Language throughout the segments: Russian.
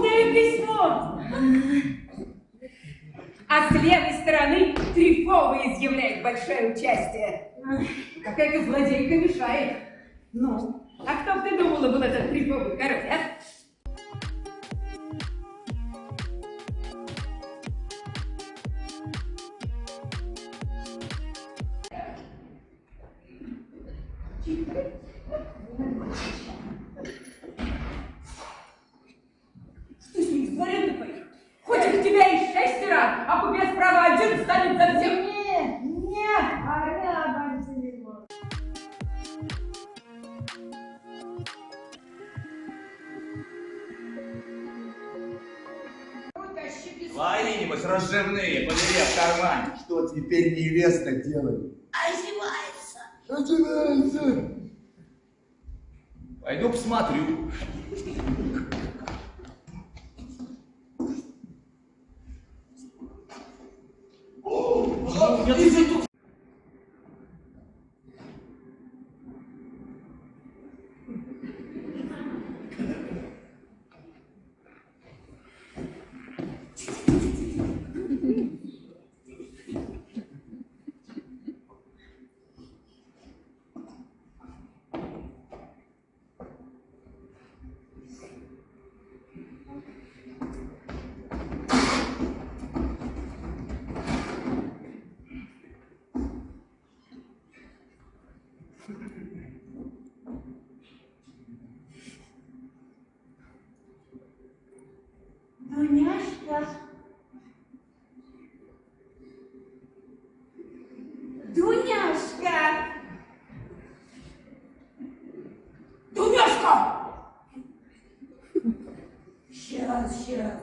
Желтое письмо. А с левой стороны Трифовый изъявляет большое участие. Какая-то злодейка мешает. Ну, а кто бы ты думала, был этот Трифовый король, а? Что с ним творит такое? Хоть у тебя и 6 а купец права 1 станет за всех. Нет, а рядом с него. Ларинибус разживные, подери в кармане. Что теперь невеста делает? Одевается. Пойду посмотрю. Дуняшка. Дуняшка! Дуняшка! Сейчас.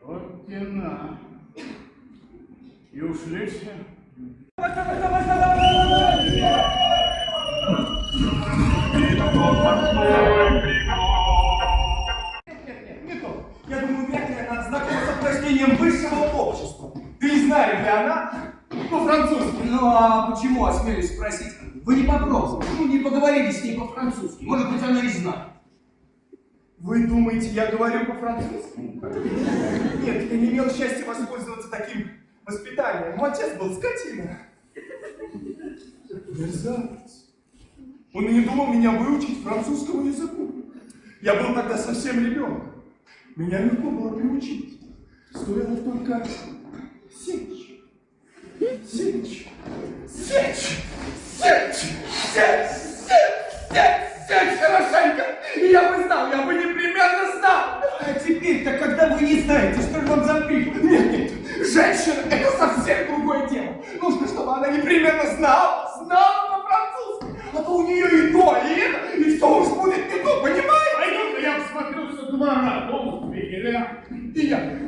Вот тена. И ушли все. Не то. Я думаю, вряд ли она знакома с упражнением высшего общества. Ты не знаешь, где она? По-французски. Ну а почему, осмелюсь спросить? Вы не попробовали, не поговорили с ней по-французски. Может быть, она и знает. Вы думаете, я говорю по-французски? Нет, я не имел счастья воспользоваться таким воспитанием. Мой отец был скотина. Мерзавец. Он и не думал меня выучить французскому языку. Я был тогда совсем ребенком. Меня легко было приучить. Стоило только сечь. Сечь. Сечь. Сечь. Сечь. Сечь хорошенько. И я бы знал, я бы непременно знал. А теперь-то, когда вы не знаете, что же вам запретить? Нет, женщина, это совсем другое дело. Нужно, чтобы она непременно знала по-французски. А то у нее и то, и это, и что уж будет не то, понимаете? Пойду-ка я посмотрю Пойду со двора, господи, а? И я.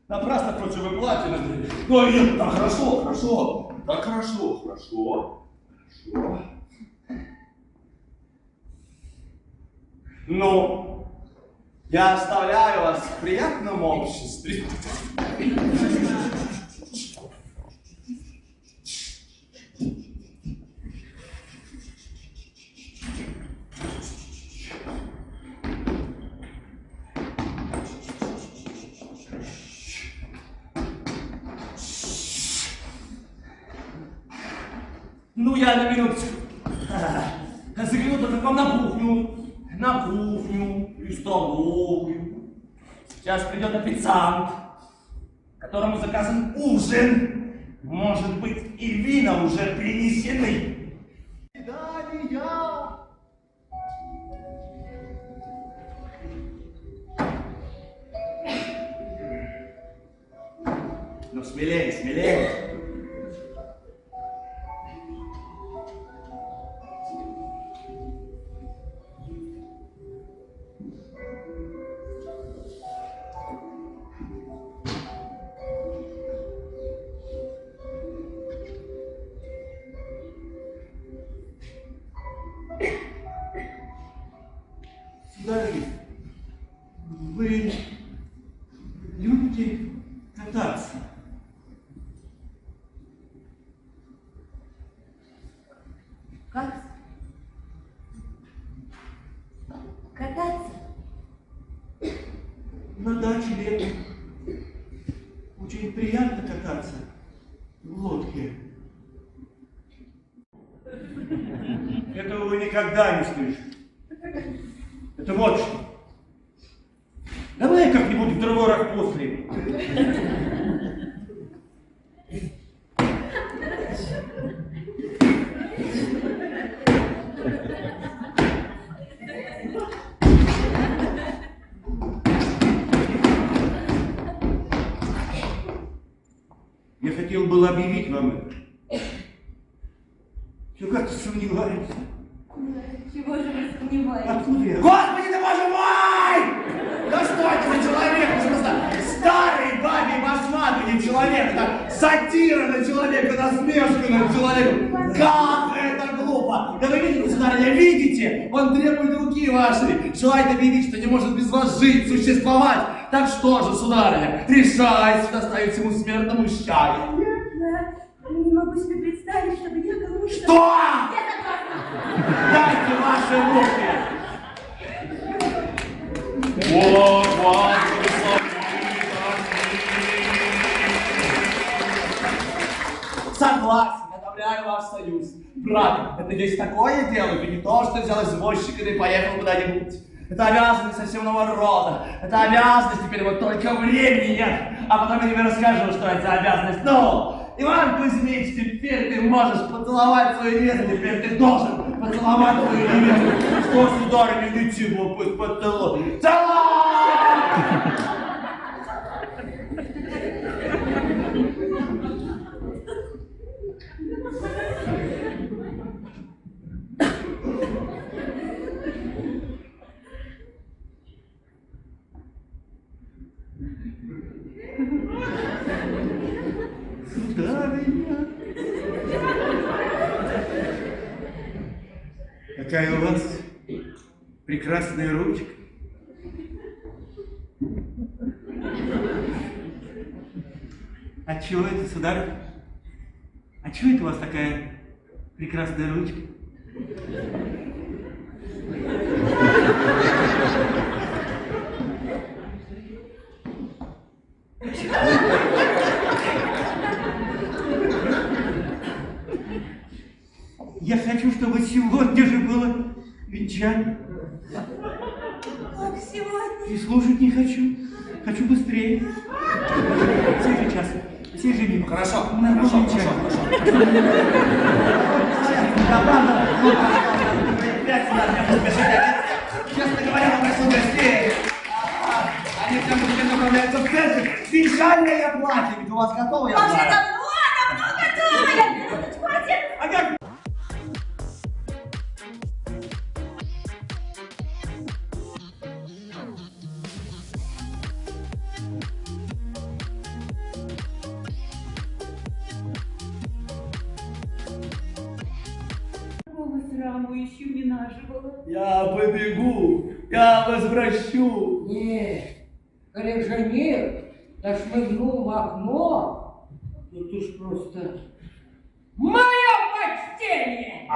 Напрасно, впрочем, вы платите. Ну, нет, да, хорошо, хорошо. Да, хорошо, хорошо. Хорошо. Ну, я оставляю вас в приятном обществе. Ну, я на минуточку. Загляну только к вам на кухню и столовую. Сейчас придет официант, которому заказан ужин. Может быть, и вина уже принесены. Ну, смелее, смелее. Сударь, вы любите кататься? Как? Кататься? На даче летом очень приятно кататься в лодке. Этого вы никогда не слышите. Это вот что. Давай как-нибудь в другой раз после. Я хотел было объявить вам это. Все как-то сомневаемся. Чего же вы сомневаетесь? Откуда я? Господи ты, боже мой! Да что это за человек? Просто старый бабий башмак, не человек, это сатира на человека, насмешка над человеком. Как это глупо! Да вы видите, сударыня, видите? Он требует руки вашей, желает объявить, что не может без вас жить, существовать. Так что же, сударыня, решайся доставить ему смертному счастье. Я не могу себе представить, чтобы я кому-то... Что? Дайте ваши руки! О, Господи, согласен, одобряю ваш союз. Брат, это здесь такое дело, это не то, что взял извозчика и поехал куда-нибудь. Это обязанность совсем нового рода. Это обязанность теперь вот только времени нет. А потом я тебе расскажу, что это за обязанность. Ну, Иван Кузьмич, теперь ты можешь поцеловать свою невесту, теперь ты должен поцеловать свою невесту. Что, сударыня, лети, пусть поцелуй. Целуй! Сударыня. Какая у вас прекрасная ручка. А чего это, сударь? А чего это у вас такая прекрасная ручка? Я хочу, чтобы сегодня же было венчание. Как сегодня? И слушать не хочу. Хочу быстрее. Сей же час. Сей же мимо. Хорошо, На хорошо, венчание. Честно говоря, попросил гостей. Они прям тебе направляются в центр. Венчальное платье. Ведь у вас готово, я Уже знаю. давно готова! Я минуточку, отец! А как? Какого сраму еще не наживала? Я побегу, я возвращу. Нет, реженер дошмыгнул в окно. Тут уж просто... Мое почтение!